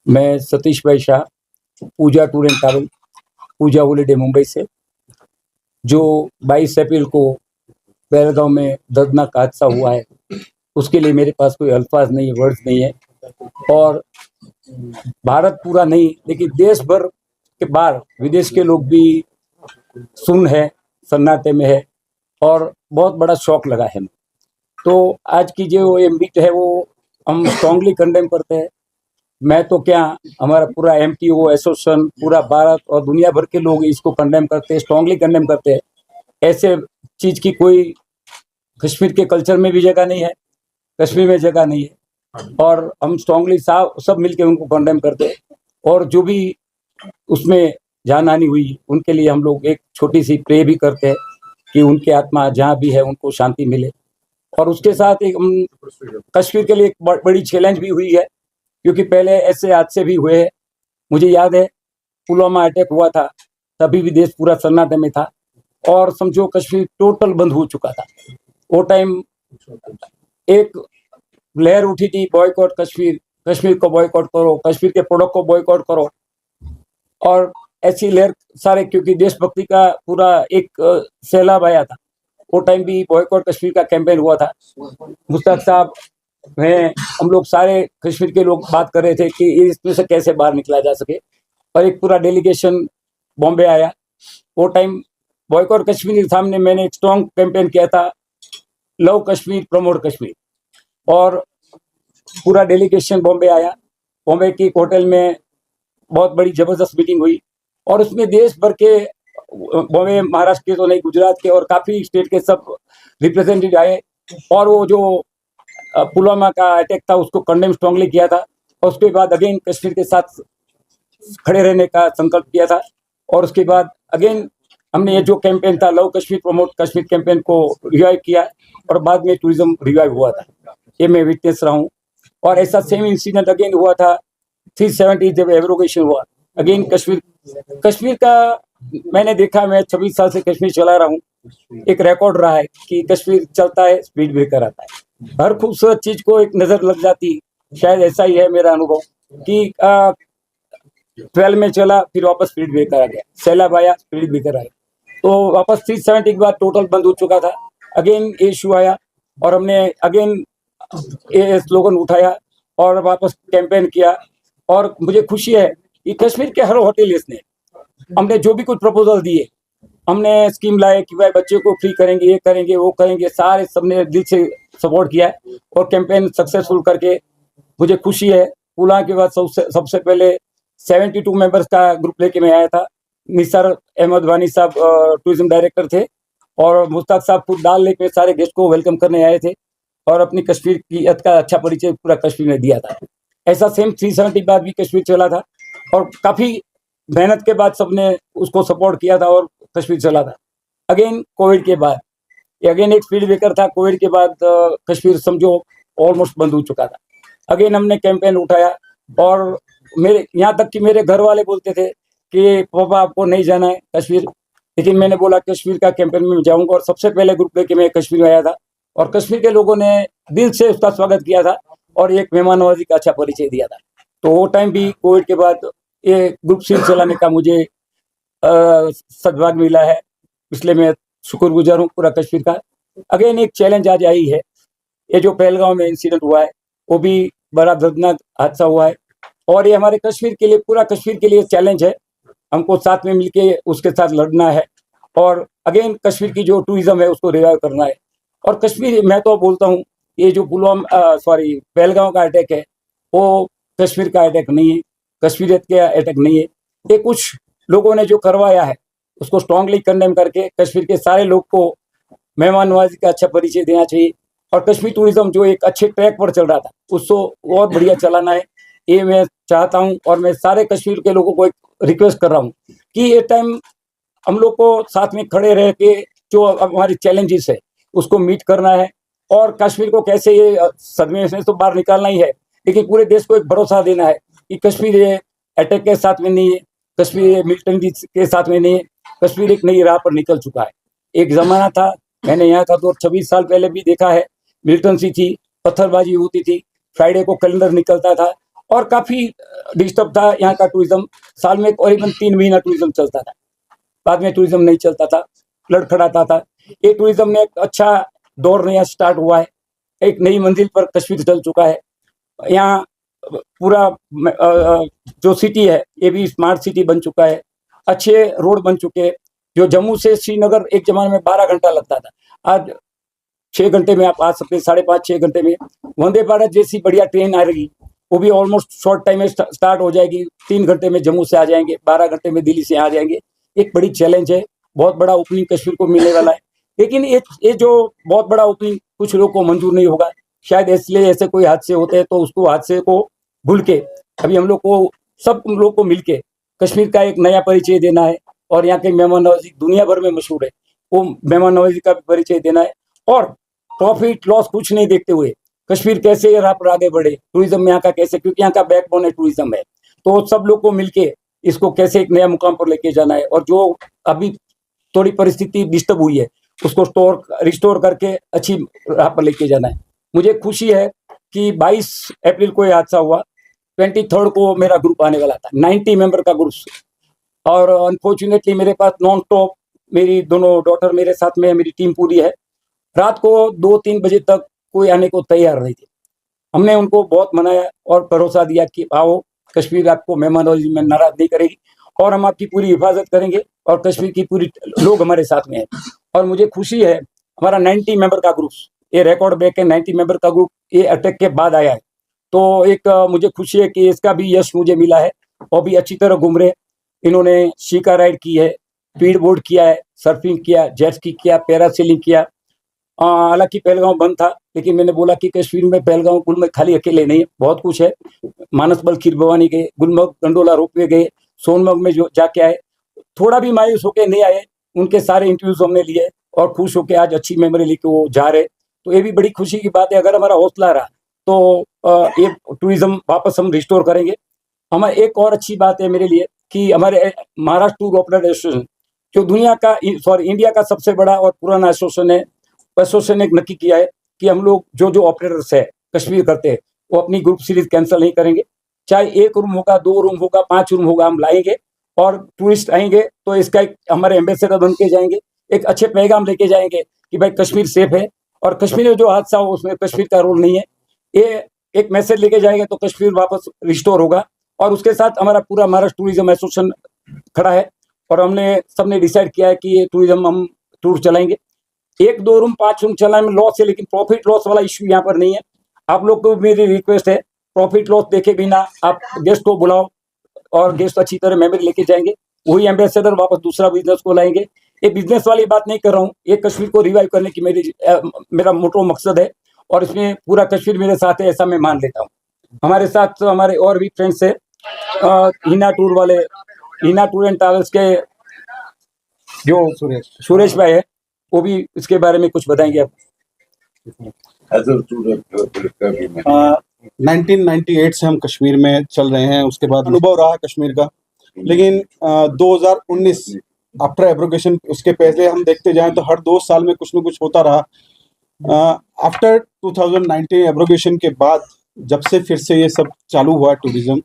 मैं सतीश भाई Shah, Pooja tour and travel, Pooja holiday Mumbai से। जो 22 अप्रैल को पहलगांव में दर्दनाक हादसा हुआ है, उसके लिए मेरे पास कोई अल्फाज नहीं है, वर्ड्स नहीं है। और भारत पूरा नहीं, लेकिन देश भर के बाहर विदेश के लोग भी सुन है, सन्नाटे में है, और बहुत बड़ा शौक लगा है। तो आज की जो ये मीट है वो हम स्ट्रांगली कंडेम करते हैं। मैं तो क्या, हमारा पूरा एमटीओ एसोसिएशन, पूरा भारत और दुनिया भर के लोग इसको कंडेम करते हैं, स्ट्रांगली कंडेम करते हैं। ऐसे चीज की कोई कश्मीर के कल्चर में भी जगह नहीं है, कश्मीर में जगह नहीं है। और हम स्ट्रांगली सब मिलके उनको कंडेम करते हैं। और जो भी उसमें जान हानि हुई, उनके लिए हम लोग एक छोटी सी प्रे भी करते हैं कि उनकी आत्मा जहाँ भी है उनको शांति मिले। और उसके साथ एक कश्मीर के लिए एक बड़ी चैलेंज भी हुई है, क्योंकि पहले ऐसे हादसे भी हुए हैं। मुझे याद है पुलवामा अटैक हुआ था, तभी भी देश पूरा सन्नाटे में था, और समझो कश्मीर टोटल बंद हो चुका था। वो टाइम एक लहर उठी थी, बॉयकॉट कश्मीर, कश्मीर को बॉयकॉट करो, कश्मीर के प्रोडक्ट को बॉयकॉट करो। और ऐसी लहर सारे, क्योंकि देशभक्ति का पूरा एक सैलाब आया था। वो टाइम भी बॉयकॉट कश्मीर का कैंपेन हुआ था। मुश्ताक साहब हैं, हम लोग सारे कश्मीर के लोग बात कर रहे थे कि इसमें से कैसे बाहर निकला जा सके। और एक पूरा डेलीगेशन बॉम्बे आया। वो टाइम बॉयकॉट कश्मीर के सामने मैंने एक स्ट्रॉन्ग कैंपेन किया था, लव कश्मीर प्रमोट कश्मीर। और पूरा डेलीगेशन बॉम्बे आया। बॉम्बे की एक होटल में बहुत बड़ी जबरदस्त मीटिंग हुई, और उसमें देश भर के, बॉम्बे महाराष्ट्र के तो नहीं, गुजरात के और काफी स्टेट के सब रिप्रेजेंटेटिव आए। और वो जो पुलवामा का अटैक था उसको कंडेम स्ट्रांगली किया था। और उसके बाद अगेन कश्मीर के साथ खड़े रहने का संकल्प किया था। और उसके बाद अगेन हमने ये जो कैंपेन था, love Kashmir promote Kashmir campaign को रिवाइव किया, और बाद में टूरिज्म रिवाइव हुआ था। ये मैं विटनेस रहा हूँ। और ऐसा सेम इंसिडेंट अगेन हुआ था 370 जब एब्रोगेशन हुआ अगेन कश्मीर का। मैंने देखा, मैं 26 साल से कश्मीर चला रहा हूँ, एक रिकॉर्ड रहा है कि कश्मीर चलता है, स्पीड ब्रेकर आता है, हर खूबसूरत चीज को एक नजर लग जाती। शायद ऐसा ही है मेरा अनुभव कि 12 में चला, फिर वापस स्पीड ब्रेकर आ गया, सैलाब आया, स्पीड ब्रेकर आया, तो वापस 370 के बाद टोटल बंद हो चुका था। अगेन ये इशू आया, और हमने अगेन ये स्लोगन उठाया और वापस कैंपेन किया। और मुझे खुशी है कि कश्मीर के हर होटलियर्स ने, हमने जो भी कुछ प्रपोजल दिए, हमने स्कीम लाए कि भाई बच्चे को फ्री करेंगे, ये करेंगे, वो करेंगे, सारे सबने दिल से सपोर्ट किया है। और कैंपेन सक्सेसफुल करके मुझे खुशी है। पुलवामा के बाद सबसे पहले 72 मेंबर्स का ग्रुप लेके मैं आया था। निसार अहमद वानी साहब टूरिज्म डायरेक्टर थे, और मुश्ताक साहब खुद डाल लेके सारे गेस्ट को वेलकम करने आए थे, और अपनी कश्मीर की का अच्छा परिचय पूरा कश्मीर में दिया था। ऐसा सेम 370 बाद भी कश्मीर चला था, और काफी मेहनत के बाद सबने उसको सपोर्ट किया था, और कश्मीर चला था। अगेन कोविड के बाद अगेन एक स्पीड ब्रेकर था। कोविड के बाद कश्मीर समझो ऑलमोस्ट बंद हो चुका था। अगेन हमने कैंपेन उठाया, और मेरे यहाँ तक कि मेरे घर वाले बोलते थे कि पापा आपको नहीं जाना है कश्मीर, लेकिन मैंने बोला कश्मीर का कैंपेन में जाऊंगा। और सबसे पहले ग्रुप लेके मैं कश्मीर में आया था, और कश्मीर के लोगों ने दिल से उसका स्वागत किया था, और एक मेहमान नवाजी का अच्छा परिचय दिया था। तो वो टाइम भी कोविड के बाद ये ग्रुप सीट चलाने का मुझे सद्भाग्य मिला है, इसलिए मैं शुक्रगुजार हूँ पूरा कश्मीर का। अगेन एक चैलेंज आज आई है, ये जो पहलगांव में इंसिडेंट हुआ है वो भी बड़ा दर्दनाक हादसा हुआ है, और ये हमारे कश्मीर के लिए, पूरा कश्मीर के लिए चैलेंज है। हमको साथ में मिलके उसके साथ लड़ना है, और अगेन कश्मीर की जो टूरिज्म है उसको रिवाइव करना है। और कश्मीर, मैं तो बोलता हूँ ये जो पहलगांव का अटैक है वो कश्मीर का अटैक नहीं है, कश्मीरियत का अटैक नहीं है। ये कुछ लोगों ने जो करवाया है उसको स्ट्रांगली कंडेम करके कश्मीर के सारे लोग को मेहमान नवाजी का अच्छा परिचय देना चाहिए। और कश्मीर टूरिज्म जो एक अच्छे ट्रैक पर चल रहा था उसको और बढ़िया चलाना है, ये मैं चाहता हूँ। और मैं सारे कश्मीर के लोगों को एक रिक्वेस्ट कर रहा हूँ कि ये टाइम हम लोग को साथ में खड़े रह के जो हमारी चैलेंजेस है उसको मीट करना है, और कश्मीर को कैसे ये सदमे से तो बाहर निकालना ही है, लेकिन पूरे देश को एक भरोसा देना है कि कश्मीर ये अटैक के साथ में नहीं है, कश्मीर ये मिलिटेंसी के साथ में नहीं है, कश्मीर एक नई राह पर निकल चुका है। एक जमाना था, मैंने यहाँ का तो 26 साल पहले भी देखा है, मिलिटेंसी थी, पत्थरबाजी होती थी, फ्राइडे को कैलेंडर निकलता था, और काफी डिस्टर्ब था यहाँ का टूरिज्म। साल में करीबन 3 महीना टूरिज्म चलता था, बाद में टूरिज्म नहीं चलता था, लड़खड़ाता था। ये टूरिज्म में एक अच्छा दौर नया स्टार्ट हुआ है, एक नई मंजिल पर कश्मीर चल चुका है। यहाँ पूरा जो सिटी है ये भी स्मार्ट सिटी बन चुका है, अच्छे रोड बन चुके हैं। जो जम्मू से श्रीनगर एक जमाने में 12 घंटा लगता था, आज 6 घंटे में आप आ सकते हैं, 5.5-6 घंटे में। वंदे भारत जैसी बढ़िया ट्रेन आ रही, वो भी ऑलमोस्ट शॉर्ट टाइम में स्टार्ट हो जाएगी, 3 घंटे में जम्मू से आ जाएंगे, 12 घंटे में दिल्ली से आ जाएंगे। एक बड़ी चैलेंज है, बहुत बड़ा ओपनिंग कश्मीर को मिलने वाला है। लेकिन ये जो बहुत बड़ा ओपनिंग कुछ लोग को मंजूर नहीं होगा, शायद इसलिए ऐसे कोई हादसे होते हैं, तो उसको हादसे को भूल के अभी हम लोग को, सब लोग को मिलके कश्मीर का एक नया परिचय देना है। और यहाँ की मेहमान नवाजी दुनिया भर में मशहूर है, वो मेहमान नवाजी का भी परिचय देना है। और प्रॉफिट लॉस कुछ नहीं देखते हुए कश्मीर कैसे राह पर आगे बढ़े, टूरिज्म में यहाँ का कैसे, क्योंकि यहाँ का बैकबोन है टूरिज्म है, तो सब लोग को मिलके इसको कैसे एक नया मुकाम पर लेके जाना है। और जो अभी थोड़ी परिस्थिति डिस्टर्ब हुई है उसको रिस्टोर करके अच्छी राह पर लेके जाना है। मुझे खुशी है कि 22 अप्रैल को ये हादसा हुआ, 23 को मेरा ग्रुप आने वाला था, 90 मेंबर का ग्रुप। और अनफॉर्चुनेटली मेरे पास नॉन स्टॉप मेरी दोनों डॉटर मेरे साथ में है, मेरी टीम पूरी है। रात को 2-3 बजे तक कोई आने को तैयार नहीं थे। हमने उनको बहुत मनाया और भरोसा दिया कि आओ, कश्मीर आपको मेहमान नवाजी में नाराज नहीं करेगी और हम आपकी पूरी हिफाजत करेंगे, और कश्मीर की पूरी लोग हमारे साथ में है। और मुझे खुशी है हमारा 90 मेंबर का ग्रुप, ये रिकॉर्ड ब्रेक है, 90 मेंबर का ग्रुप ये अटैक के बाद आया है। तो एक मुझे खुशी है कि इसका भी यश मुझे मिला है, और भी अच्छी तरह घूम रहे। इन्होंने शिका राइड की है, स्पीड बोर्ड किया है, सर्फिंग किया, जेट स्की किया, पैरासेलिंग किया। हालांकि पहलगांव बंद था, लेकिन मैंने बोला कि कश्मीर में पहलगांव कुल में खाली अकेले नहीं है, बहुत कुछ है। मानसबल खीर भवानी गए, गुलमर्ग गंडोला रोपवे गए, सोनमर्ग में जो जाके आए, थोड़ा भी मायूस होके नहीं आए, उनके सारे इंटरव्यूज हमने लिए और खुश होके आज अच्छी मेमोरी लेके वो जा रहे। तो ये भी बड़ी खुशी की बात है। अगर हमारा हौसला रहा तो ये टूरिज्म वापस हम रिस्टोर करेंगे। हमारे एक और अच्छी बात है मेरे लिए कि हमारे महाराष्ट्र टूर ऑपरेटर एसोसिएशन, जो दुनिया का इंडिया का सबसे बड़ा और पुराना एसोसिएशन है, एसोसिएशन ने नक्की किया है कि हम लोग जो ऑपरेटर्स है कश्मीर करते हैं वो अपनी ग्रुप सीरीज कैंसिल नहीं करेंगे। चाहे 1 रूम होगा, 2 रूम होगा, 5 रूम होगा, हम लाएंगे और टूरिस्ट आएंगे तो इसका एक हमारे एम्बेसडर बन के जाएंगे, एक अच्छे पैगाम लेके जाएंगे कि भाई कश्मीर सेफ है। और कश्मीर में जो हादसा हो उसमें कश्मीर का रोल नहीं है, ये एक मैसेज लेके जाएंगे तो कश्मीर वापस रिस्टोर होगा। और उसके साथ हमारा पूरा महाराष्ट्र टूरिज्म एसोसिएशन खड़ा है और हमने सबने डिसाइड किया है कि ये टूरिज्म हम टूर चलाएंगे। 1-2 रूम 5 रूम चलाने में लॉस है, लेकिन प्रॉफिट लॉस वाला इश्यू यहाँ पर नहीं है। आप लोग को मेरी रिक्वेस्ट है, प्रॉफिट लॉस देखे बिना आप गेस्ट को बुलाओ और गेस्ट अच्छी तरह मेमोरी लेके जाएंगे, वही एम्बेसडर वापस दूसरा बिजनेस को लाएंगे। ये बिजनेस वाली बात नहीं कर रहा हूँ, ये कश्मीर को रिवाइव करने की मेरा मोटो मकसद है और इसमें पूरा कश्मीर मेरे साथ है, ऐसा मैं मान लेता हूँ। हमारे साथ हमारे और भी फ्रेंड्स है, हिना टूर वाले, हिना टूर एंड ट्रैवल्स के जो सुरेश भाई है, वो भी इसके बारे में कुछ बताएंगे आप। 1998 से हम कश्मीर में चल रहे हैं, उसके बाद अनुभव रहा कश्मीर का। लेकिन 2019 आफ्टर एब्रोगेशन, उसके पहले हम देखते जाएं तो हर 2 साल में कुछ न कुछ होता रहा। आफ्टर 2019 एब्रोगेशन के बाद जब से फिर से ये सब चालू हुआ टूरिज्म,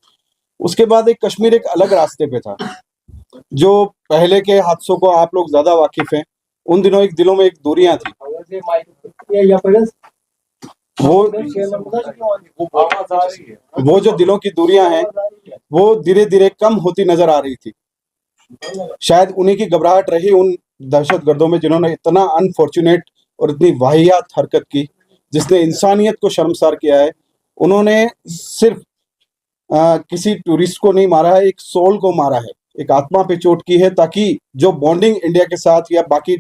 उसके बाद एक कश्मीर एक अलग रास्ते पे था। जो पहले के हादसों को आप लोग ज्यादा वाकिफ हैं, उन दिनों एक दिलों में एक दूरियां थी, वो जो दिलों की दूरियां हैं वो धीरे धीरे कम होती नजर आ रही थी। शायद उन्हीं की घबराहट रही उन दहशतगर्दों में जिन्होंने इतना अनफॉर्चुनेट और इतनी वाहियात हरकत की, जिसने इंसानियत को शर्मसार किया है। उन्होंने सिर्फ किसी टूरिस्ट को नहीं मारा है, एक सोल को मारा है, एक आत्मा पे चोट की है, ताकि जो बॉन्डिंग इंडिया के साथ या बाकी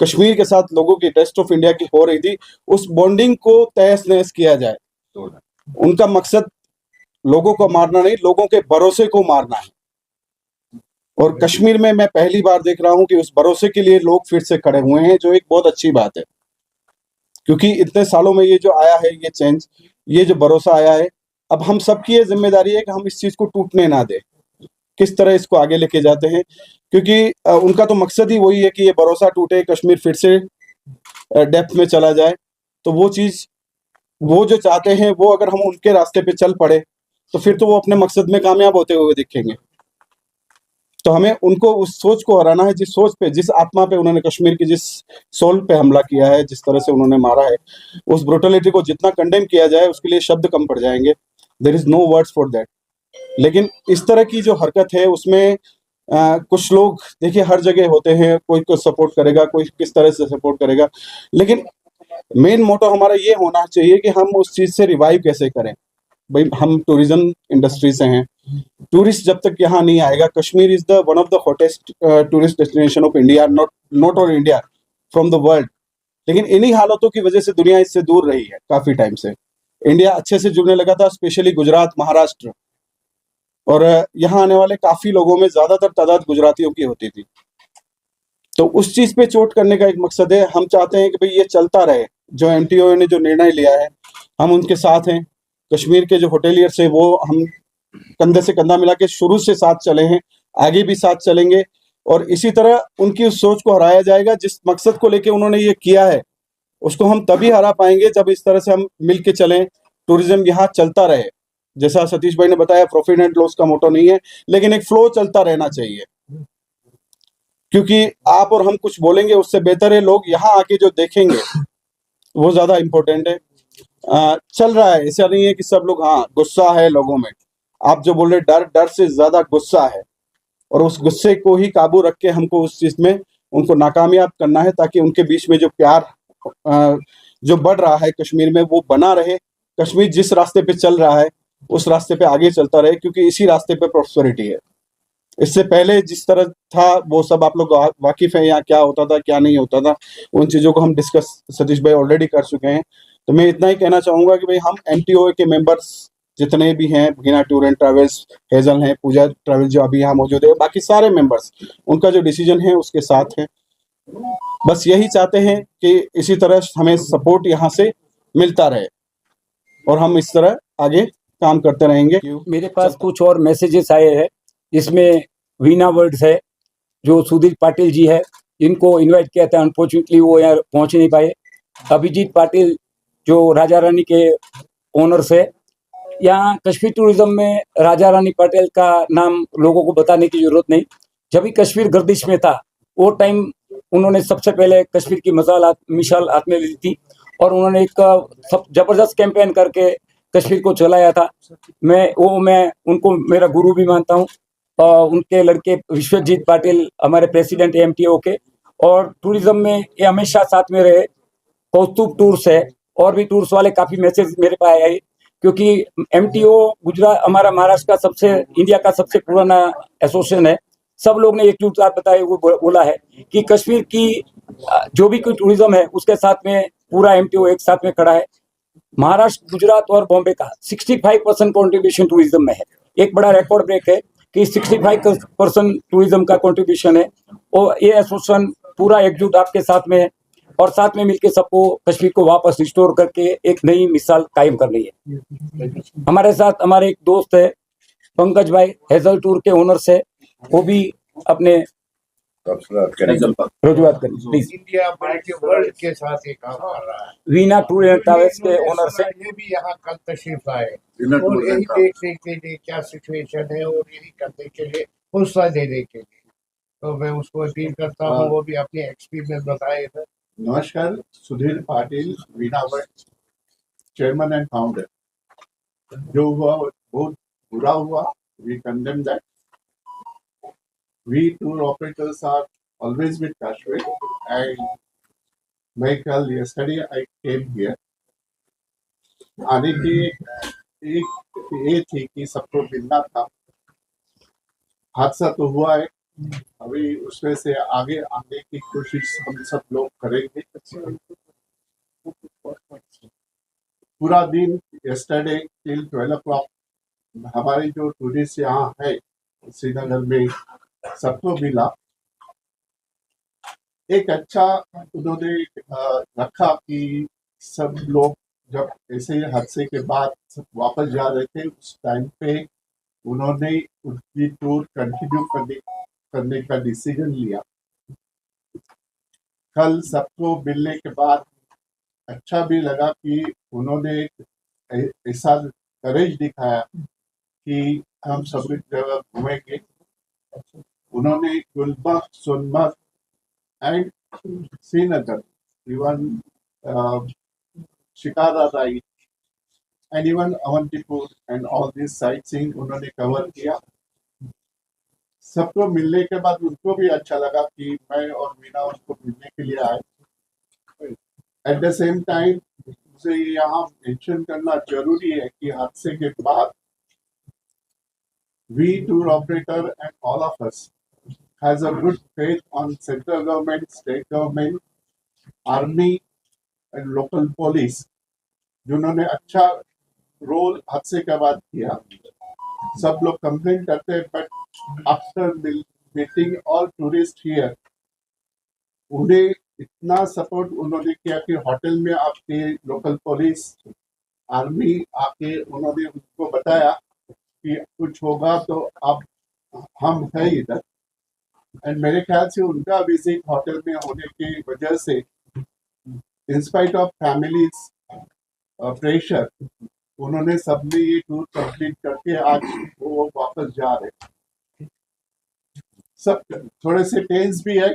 कश्मीर के साथ लोगों की, रेस्ट ऑफ इंडिया की हो रही थी, उस बॉन्डिंग को तहस नहस किया जाए। उनका मकसद लोगों को मारना नहीं, लोगों के भरोसे को मारना है। और कश्मीर में मैं पहली बार देख रहा हूं कि उस भरोसे के लिए लोग फिर से खड़े हुए हैं, जो एक बहुत अच्छी बात है। क्योंकि इतने सालों में ये जो आया है, ये चेंज, ये जो भरोसा आया है, अब हम सबकी ये जिम्मेदारी है कि हम इस चीज को टूटने ना दें। किस तरह इसको आगे लेके जाते हैं, क्योंकि उनका तो मकसद ही वही है कि ये भरोसा टूटे, कश्मीर फिर से डेप्थ में चला जाए। तो वो चीज, वो जो चाहते हैं, वो अगर हम उनके रास्ते पे चल पड़े तो फिर तो वो अपने मकसद में कामयाब होते हुए दिखेंगे। तो हमें उनको उस सोच को हराना है, जिस सोच पे, जिस आत्मा पे उन्होंने कश्मीर की जिस सोल पे हमला किया है, जिस तरह से उन्होंने मारा है, उस ब्रुटलिटी को जितना कंडेम किया जाए उसके लिए शब्द कम पड़ जाएंगे। There is no words for that. लेकिन इस तरह की जो हरकत है उसमें कुछ लोग देखिए हर जगह होते हैं, कोई को सपोर्ट करेगा, कोई किस तरह से सपोर्ट करेगा, लेकिन मेन मोटो हमारा ये होना चाहिए कि हम उस चीज से रिवाइव कैसे करें। भाई हम टूरिज्म इंडस्ट्री से हैं, टूरिस्ट जब तक यहाँ नहीं आएगा, Kashmir is the one of the hottest tourist destination of India, not on India, from the world. लेकिन इन्हीं हालातों की वजह से दुनिया इससे दूर रही है काफी टाइम से। इंडिया अच्छे से जुड़ने लगा था, स्पेशली गुजरात, महाराष्ट्र, और यहाँ आने वाले काफी लोगों में ज्यादातर तादाद गुजरातियों की होती थी। तो उस चीज पे चोट करने का एक मकसद है। हम चाहते हैं कि भाई ये चलता रहे, जो एमटीओ ने जो निर्णय लिया है हम उनके साथ हैं। कश्मीर के जो होटेलियर्स है वो हम कंधे से कंधा मिला के शुरू से साथ चले हैं, आगे भी साथ चलेंगे, और इसी तरह उनकी उस सोच को हराया जाएगा। जिस मकसद को लेके उन्होंने ये किया है उसको हम तभी हरा पाएंगे जब इस तरह से हम मिल के चलें, टूरिज्म यहाँ चलता रहे। जैसा सतीश भाई ने बताया, प्रॉफिट एंड लॉस का मोटो नहीं है, लेकिन एक फ्लो चलता रहना चाहिए। क्योंकि आप और हम कुछ बोलेंगे उससे बेहतर है लोग यहाँ आके जो देखेंगे वो ज्यादा इंपॉर्टेंट है। चल रहा है, ऐसा नहीं है कि सब लोग, हाँ गुस्सा है लोगों में, आप जो बोल रहे डर से ज्यादा गुस्सा है, और उस गुस्से को ही काबू रख के हमको उस चीज में उनको नाकामयाब करना है, ताकि उनके बीच में जो प्यार जो बढ़ रहा है कश्मीर में वो बना रहे। कश्मीर जिस रास्ते पे चल रहा है उस रास्ते पे आगे चलता रहे, क्योंकि इसी रास्ते पे प्रॉस्पेरिटी है। इससे पहले जिस तरह था वो सब आप लोग वाकिफ हैं, यहाँ क्या होता था क्या नहीं होता था, उन चीजों को हम डिस्कस सतीश भाई ऑलरेडी कर चुके हैं। तो मैं इतना ही कहना चाहूंगा कि भाई हम एमटीओ के मेंबर्स जितने भी हैं, Bhina tour and travels, hazel हैं, पूजा ट्रैवल जो अभी यहाँ मौजूद है, बाकी सारे मेंबर्स, उनका जो डिसीजन है उसके साथ है। बस यही चाहते हैं कि इसी तरह हमें सपोर्ट यहाँ से मिलता रहे और हम इस तरह आगे काम करते रहेंगे। मेरे पास कुछ और मैसेजेस आए हैं, जिसमें वीना वर्ड्स है, जो सुधीर पाटिल जी है, इनको इनवाइट किया था, अनफॉर्चुनेटली वो यहाँ पहुंच नहीं पाए। अभिजीत पाटिल जो राजा रानी के ओनर्स है, यहाँ कश्मीर टूरिज्म में राजा रानी पटेल का नाम लोगों को बताने की जरूरत नहीं। जब भी कश्मीर गर्दिश में था वो टाइम उन्होंने सबसे पहले कश्मीर की मिसाल हाथ में ली थी, और उन्होंने एक जबरदस्त कैंपेन करके कश्मीर को चलाया था। मैं उनको मेरा गुरु भी मानता हूँ। उनके लड़के विश्वजीत पाटिल हमारे प्रेसिडेंट एमटीओ के, और टूरिज्म में ये हमेशा साथ में रहे। कौस्तुभ टूर्स है, और भी टूर्स वाले काफी मैसेज मेरे पास आए, क्योंकि एमटीओ गुजरात हमारा महाराष्ट्र का सबसे, इंडिया का सबसे पुराना एसोसिएशन है। सब लोग ने एक बात बताई, वो बोला है कि कश्मीर की जो भी कोई टूरिज्म है उसके साथ में पूरा एमटीओ एक साथ में खड़ा है। महाराष्ट्र, गुजरात और बॉम्बे का 65% कॉन्ट्रीब्यूशन टूरिज्म में है। एक बड़ा रिकॉर्ड ब्रेक है कि 65% टूरिज्म का कॉन्ट्रीब्यूशन है, और ये एसोसिएशन पूरा एकजुट आपके साथ में है, और साथ में मिलकर सबको कश्मीर को वापस रिस्टोर करके एक नई मिसाल कायम करनी है। हमारे साथ हमारे एक दोस्त है पंकज भाई, हेजल टूर के ओनर से, वो भी अपने रुजुआत करें प्लीज। इंडिया मल्टी वर्ल्ड के साथ ये काम कर रहा है। वीना टूर एंड ट्रैवल्स के ओनर से ये भी यहाँ कल तशरीफ आए और यही देखने के लिए क्या सिचुएशन है और यही करने के लिए हौसला देने के लिए, तो मैं उसको अपील करता हूँ वो भी अपने एक्सपीरियंस बताए। नमस्कार, Sudhir Patil, Veena world chairman and founder. जो हुआ बहुत बुरा हुआ, we condemn that. We tour operators are always with Kashmir, and Michael, yesterday I came here. आने की एक ये थी कि सबको मिलना था। हादसा तो हुआ है, अभी उसमें से आगे आने की कोशिश हम सब लोग करेंगे। पूरा दिन yesterday till 12 o'clock हमारे जो टूरिस्ट यहाँ है श्रीनगर में सबको मिला। एक अच्छा उन्होंने रखा कि सब लोग जब ऐसे हादसे के बाद वापस जा रहे थे उस टाइम पे उन्होंने उनकी टूर कंटिन्यू करने का डिसीजन लिया। कल सबको मिलने के बाद अच्छा भी लगा कि उन्होंने ऐसा करेज दिखाया कि हम सभी जगह घूमेंगे। उन्होंने Gulmarg, Sonmarg and Srinagar, even shikara ride and even Avantipur and all this sightseeing उन्होंने कवर किया। सबको मिलने के बाद उनको भी अच्छा लगा कि मैं और मीना उनको मिलने के लिए आए। एट द सेम टाइम मुझे यहाँ मेंशन करना जरूरी है कि हादसे के बाद we tour operator and all of us has a good faith on central government, state government, army and local police, जिन्होंने अच्छा रोल हादसे के बाद किया। सब लोग कंप्लेन करते हैं, but after meeting all tourist here, उन्हें इतना सपोर्ट उन्होंने किया कि होटल में आपके लोकल पुलिस, आर्मी आके उन्होंने उनको बताया कि कुछ होगा तो आप, हम है इधर। एंड मेरे ख्याल से उनका विजिट होटल में होने की वजह से, इंस्पाइट ऑफ फैमिलीज प्रेशर, उन्होंने सबने ये टूर कंप्लीट करके आज वो वापस जा रहे। सब थोड़े से टेंस भी है,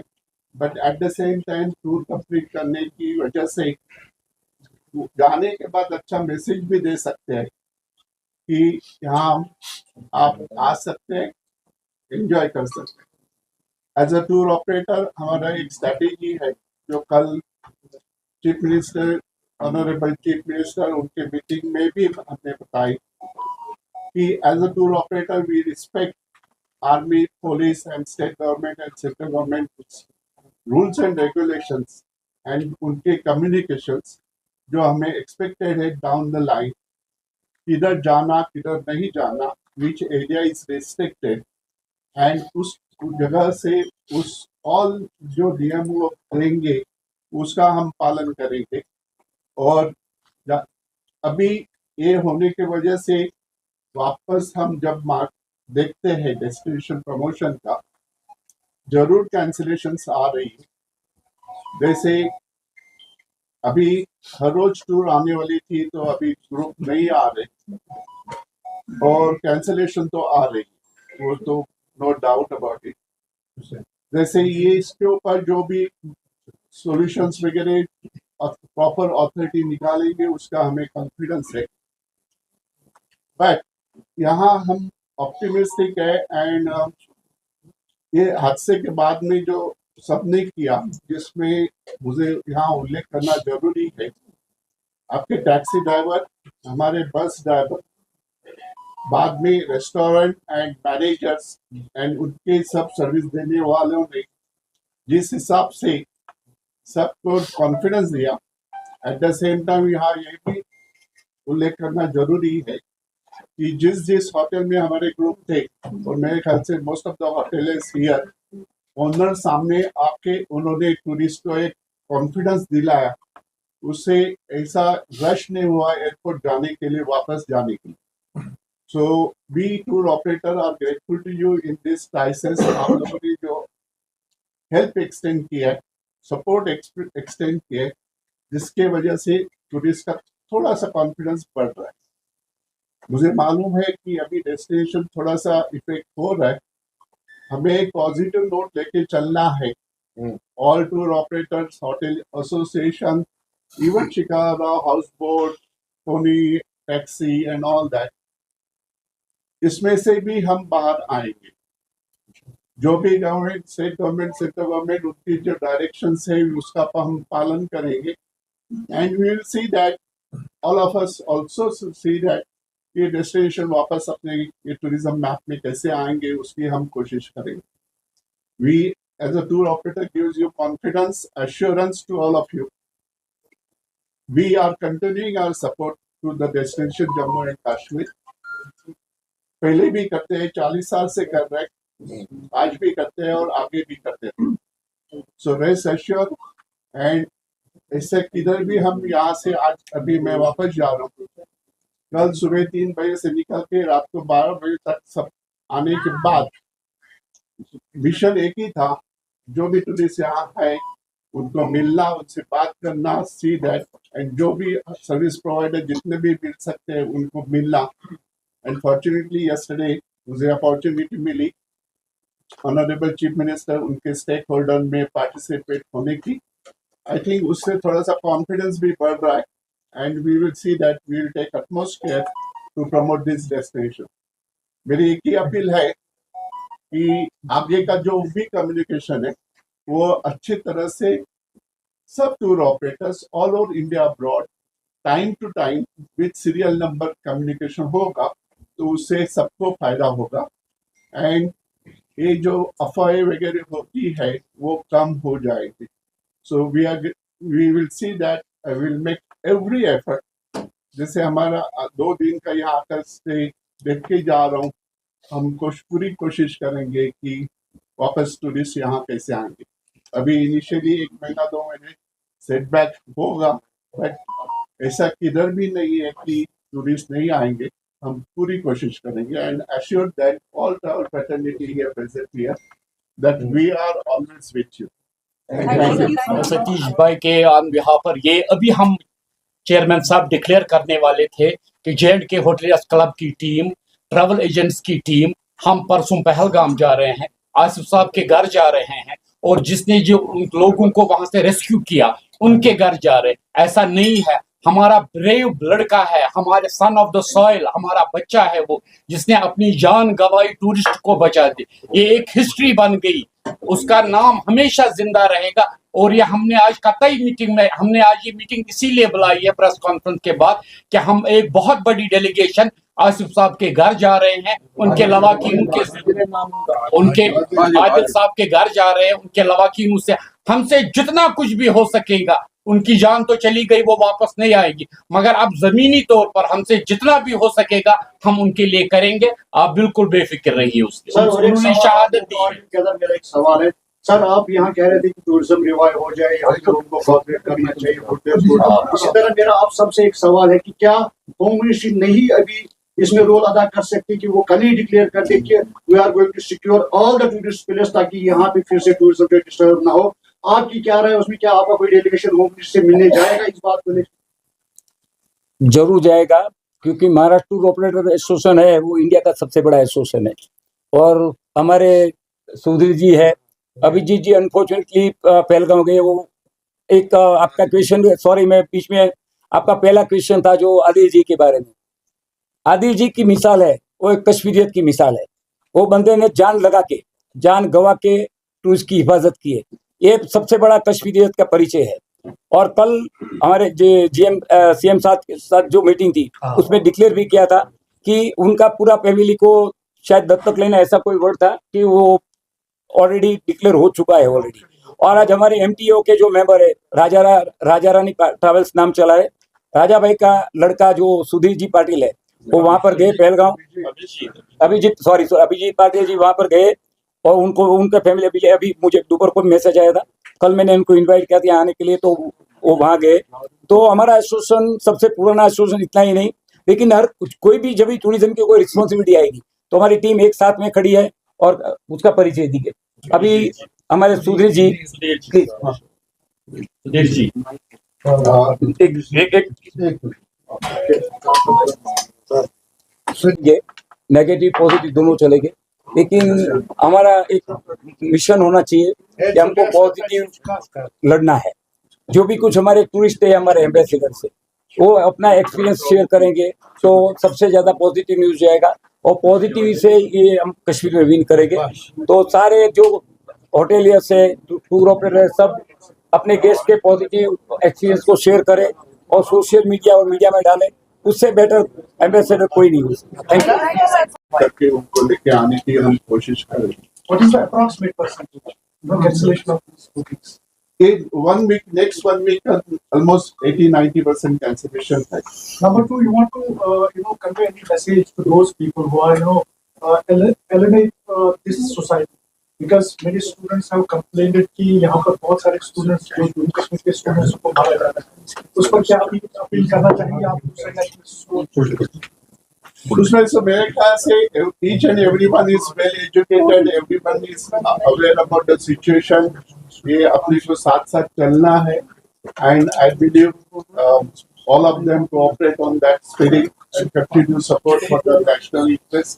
but at the same time tour complete करने की वजह से जाने के बाद अच्छा मैसेज भी दे सकते हैं कि यहाँ आप आ सकते हैं, एंजॉय कर सकते हैं। एज अ टूर ऑपरेटर हमारा एक स्ट्रैटेजी है जो कल chief minister, honourable chief minister, उनके मीटिंग में भी हमने बताई कि as a tour operator we respect army, police and state government and central government rules and regulations and उनके कम्युनिकेशंस जो हमें एक्सपेक्टेड है डाउन द लाइन, किधर जाना किधर नहीं जाना, which area is restricted, and उस जगह से उस ऑल जो नियम वो करेंगे उसका हम पालन करेंगे। और अभी ये होने की वजह से वापस हम जब देखते हैं डेस्टिनेशन प्रमोशन का, जरूर कैंसिलेशंस आ रही है। जैसे अभी हर रोज टूर आने वाली थी तो अभी ग्रुप नहीं आ रहे और कैंसिलेशन तो आ रही, वो तो नो डाउट अबाउट इट। जैसे ये इसके ऊपर जो भी सॉल्यूशंस वगैरह प्रॉपर अथॉरिटी निकालेंगे उसका हमें कॉन्फिडेंस है। बट यहाँ हम ऑप्टिमिस्टिक है। एंड ये हादसे के बाद में जो सबने किया, जिसमें मुझे यहाँ उल्लेख करना जरूरी है, आपके टैक्सी ड्राइवर, हमारे बस ड्राइवर, बाद में रेस्टोरेंट एंड मैनेजर्स एंड उनके सब सर्विस देने वालों ने जिस हिसाब से सबको कॉन्फिडेंस दिया, एट द सेम टाइम यहाँ ये भी उल्लेख करना जरूरी है कि जिस जिस होटल में हमारे ग्रुप थे, और मेरे ख्याल से most of the hotels here, owner सामने आके उन्होंने टूरिस्ट को एक कॉन्फिडेंस दिलाया, उससे ऐसा रश नहीं हुआ एयरपोर्ट जाने के लिए, वापस जाने के लिए। So we tour operator are grateful to you in this crisis. आप लोगों ने जो हेल्प एक्सटेंड किया है, सपोर्ट एक्सटेंड किया है, जिसके वजह से टूरिस्ट का थोड़ा सा कॉन्फिडेंस बढ़ रहा है। मुझे मालूम है कि अभी डेस्टिनेशन थोड़ा सा इफेक्ट हो रहा है, हमें एक पॉजिटिव नोट लेके चलना है। All tour operators, hotel association, even shikara, houseboat, pony taxi and all that, इसमें से भी हम बाहर आएंगे। जो भी government, state government, central government, उनकी जो डायरेक्शंस है उसका हम पालन करेंगे। And we will see that, all of us also see that ये डेस्टिनेशन वापस अपने ये टूरिज्म मैप में कैसे आएंगे, उसकी हम कोशिश करेंगे। We as a tour operator gives you confidence, assurance to all of you. We are continuing our support to the destination Jammu and Kashmir. पहले भी करते हैं, 40 साल से कर रहे हैं, आज भी करते हैं और आगे भी करते हैं। So rest assure. एंड इससे किधर भी हम यहाँ से, आज अभी मैं वापस जा रहा हूँ, कल सुबह 3 बजे से निकल के रात को 12 बजे तक सब आने के बाद मिशन एक ही था, जो भी टूरिस्ट यहाँ है उनको मिलना, उनसे बात करना, सी दैट, एंड जो भी सर्विस प्रोवाइडर जितने भी मिल सकते हैं उनको मिलना, एंड फॉर्चुनेटली यस्टरडे मुझे अपॉर्चुनिटी मिली ऑनरेबल चीफ मिनिस्टर उनके स्टेक होल्डर में पार्टिसिपेट होने की। आई थिंक उससे थोड़ा सा कॉन्फिडेंस भी बढ़ रहा है and we will see that we will take utmost care to promote this destination. मेरी एक ही अपील है कि आगे का जो भी कम्युनिकेशन है वो अच्छी तरह से सब tour operators all over India abroad time to time with serial number communication होगा तो उससे सबको फायदा होगा एंड ये जो अफवाहें वगैरह होती है वो कम हो जाएगी। So we will see that I will make every effort. जैसे हमारा 2 दिन का यहाँ आकर स्टे देख के जा रहा हूँ, हम पूरी कोशिश करेंगे कि वापस टूरिस्ट यहाँ कैसे आएंगे। अभी इनिशियली 1 महीना 2 महीने सेटबैक होगा बट ऐसा किधर भी नहीं है कि टूरिस्ट नहीं आएंगे। हम पूरी कोशिश करेंगे and assure that all travel fraternity here present here that we are always with you. Satish भाई के ऑन बिहाफ पर ये अभी हम चेयरमैन साहब डिक्लेयर करने वाले थे कि J&K होटलियर्स क्लब की टीम, ट्रैवल एजेंट्स की टीम, हम परसों पहलगाम जा रहे हैं, आसिफ साहब के घर जा रहे हैं और जिसने जो उन लोगों को वहां से रेस्क्यू किया उनके घर जा रहे हैं। ऐसा नहीं है, हमारा ब्रेव लड़का है, हमारे सन ऑफ द सॉइल, हमारा बच्चा है वो जिसने अपनी जान गंवाई टूरिस्ट को बचा दी। ये एक हिस्ट्री बन गई, उसका नाम हमेशा जिंदा रहेगा। और ये हमने आज कतई मीटिंग में हमने आज ये मीटिंग इसीलिए बुलाई है प्रेस कॉन्फ्रेंस के बाद कि हम एक बहुत बड़ी डेलीगेशन आसिफ साहब के घर जा रहे हैं, उनके लवाकिन उनके आदिल साहब के घर जा रहे हैं, उनके लवाकिन से हमसे जितना कुछ भी हो सकेगा, उनकी जान तो चली गई वो वापस नहीं आएगी, मगर अब जमीनी तौर पर हमसे जितना भी हो सकेगा हम उनके लिए करेंगे। आप बिल्कुल बेफिक्र रहिए उसके। सर और एक उन्होंने सवाल शहादत दी है। के अंदर मेरा एक सवाल है सर, आप यहाँ कह रहे थे कि टूरिज्म रिवाइव हो जाए, यहाँ के लोगों को कोऑपरेट करना चाहिए होटल्स को। इसी तरह मेरा आप सबसे एक सवाल है कि क्या होम मिनिस्ट्री नहीं अभी इसमें रोल अदा कर सकती कि वो कल ही डिक्लेयर कर दे कि we are going to secure all the tourist place ताकि यहाँ पे फिर से टूरिज्म पे डिस्टर्ब ना हो। आपकी क्या राय है उसमें, क्या आपका कोई डेलीगेशन होम मिनिस्ट्री से मिलने जाएगा इस बात को लेकर? जरूर जाएगा, क्योंकि महाराष्ट्र टूर ऑपरेटर एसोसिएशन है वो इंडिया का सबसे बड़ा एसोसिएशन है। और हमारे सुधीर जी है, अभिजीत जी अनफॉर्चुनेटली पहलगांव गए। वो एक आपका क्वेश्चन, सॉरी मैं बीच में, आपका पहला क्वेश्चन था जो आदिल जी के बारे में। आदिल जी की मिसाल है, वो एक कश्मीरियत की मिसाल है। वो बंदे ने जान लगा के, जान गवा के टूरिस्ट की हिफाजत की है। ये सबसे बड़ा कश्मीरियत का परिचय है। और कल हमारे CM साहब के साथ जो मीटिंग थी उसमें डिक्लेयर भी किया था कि उनका पूरा फैमिली को शायद दत्तक लेना, ऐसा कोई वर्ड था कि वो ऑलरेडी डिक्लेयर हो चुका है ऑलरेडी। और आज हमारे MTO के जो मेंबर है, राजा रानी ट्रैवल्स नाम चला है, राजा भाई का लड़का जो सुधीर जी पाटिल है, वो वहां पर गए पहलगांव। अभिजीत पाटिल जी वहां पर गए और उनको उनका फैमिली अभी मुझे दोपहर को मैसेज आया था, कल मैंने उनको इनवाइट किया था आने के लिए, तो वो वहां गए। तो हमारा एसोसिएशन सबसे पुराना एसोसिएशन इतना ही नहीं, लेकिन हर कोई भी जब भी टूरिज्म की कोई रिस्पॉन्सिबिलिटी आएगी तो हमारी टीम एक साथ में खड़ी है और उसका परिचय दी। अभी हमारे सुधीर जी नेगेटिव पॉजिटिव दोनों चलेंगे, लेकिन हमारा एक मिशन होना चाहिए कि हमको पॉजिटिव लड़ना है। जो भी कुछ हमारे टूरिस्ट है, हमारे एम्बेसडर से वो अपना एक्सपीरियंस शेयर करेंगे तो सबसे ज्यादा पॉजिटिव न्यूज जाएगा और पॉजिटिव से ये हम कश्मीर में विन करेंगे। तो सारे जो होटेलियर्स है, टूर ऑपरेटर, सब अपने गेस्ट के पॉजिटिव एक्सपीरियंस को शेयर करें और सोशल मीडिया और मीडिया में डालें। उससे बेटर एम्बेसडर कोई नहीं हो सकता। Thank you. करके उनको लेके आने की हम कोशिश करें। What is the approximate percentage? No cancellation of these bookings. In 1 week, next 1 week, almost 80-90% cancellation है। Number two, you want to convey any message to those people who are eliminate this society, because many students have complained कि यहाँ पर बहुत सारे students जो जम्मू कश्मीर के students को मारा जा रहा है, उस पर क्या अपील करना चाहेंगे आप दूसरे नेशनल को? उसमें से मेरे ख्याल से each and everyone is well educated, everyone is aware about the situation। ये अपने को साथ साथ चलना है and I believe all of them cooperate on that spirit and continue support for the national interest.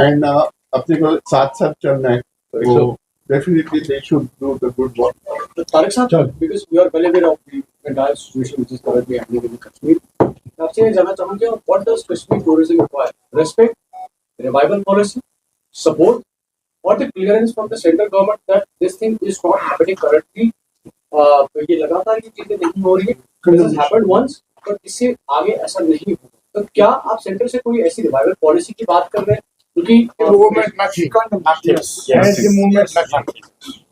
And अपने को साथ साथ चलना है, so definitely they should do the good work. Tariq Sahab, because we are well aware of the entire situation which is currently happening in Kashmir, आपसे ये जानना चाहूँगा, what does Kashmir tourism require? Respect, revival policy, support, or the clearance from the central government that this thing is not happening currently? ये लगातार ये चीजें नहीं हो रही है. This has happened once, but इससे आगे ऐसा नहीं होगा. तो क्या आप सेंटर से कोई ऐसी रिवाइवल पॉलिसी की बात कर रहे हैं? क्योंकि मूवमेंट नथी,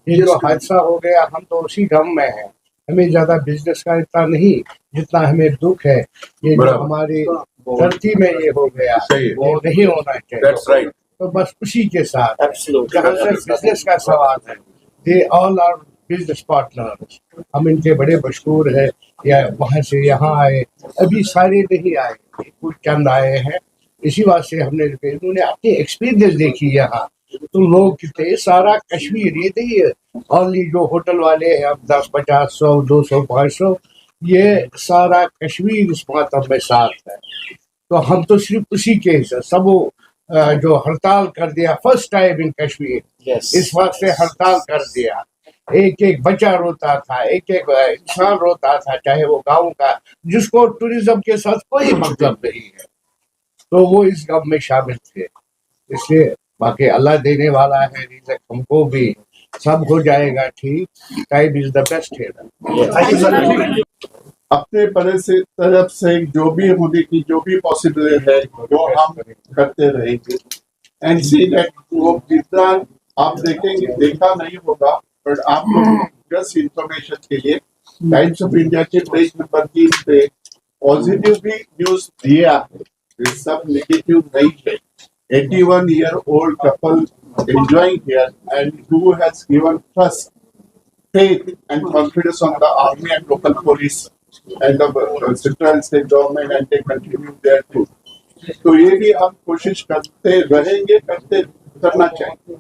ये जो हादसा हो गया, हम तो उसी गम में हैं. हमें ज्यादा बिजनेस का इतना नहीं जितना हमें दुख है. ये जो हमारी धरती में ये हो गया, वो नहीं होना चाहिए. तो बस उसी के साथ जहाँ से बिजनेस का सवाल है, they all are business partners. हम इनके बड़े मशहूर है, या वहाँ से यहाँ आए, अभी सारे नहीं आए, कुछ चंद आए हैं. इसी बात से हमने इन्होंने अपनी एक्सपीरियंस देखी यहाँ. तो लोग कितने सारा कश्मीर, ये नहीं है ओनली जो होटल वाले हैं अब 10, 50, 100, 200, 500, ये सारा कश्मीर इस मातम में साथ है. तो हम तो सिर्फ उसी के हिस्से सब जो हड़ताल कर दिया फर्स्ट टाइम इन कश्मीर, इस वक्त से हड़ताल कर दिया. एक एक बच्चा रोता था, एक एक इंसान रोता था, चाहे वो गाँव का, जिसको टूरिज्म के साथ कोई मतलब नहीं है, तो वो इस गम में शामिल थे. इसलिए बाकी अल्लाह देने वाला है रिज़्क़, हमको भी सब हो जाएगा ठीक. टाइम इज द बेस्ट है. अपने तरफ से जो भी होने की जो भी पॉसिबल है वो हम करते रहेंगे. एंड सी दैट वो जितना आप देखेंगे, देखा नहीं होगा, बट आप लोग जस्ट इंफॉर्मेशन के लिए टाइम्स ऑफ इंडिया के पेज नंबर 3 पे पॉजिटिव भी न्यूज दिया है, सब नेगेटिव नहीं है. 81-year-old couple enjoying here and who has given trust, faith and confidence on the army and local police and the central and state government, and they continue there too. तो ये भी हम कोशिश करते रहेंगे, करना चाहिए.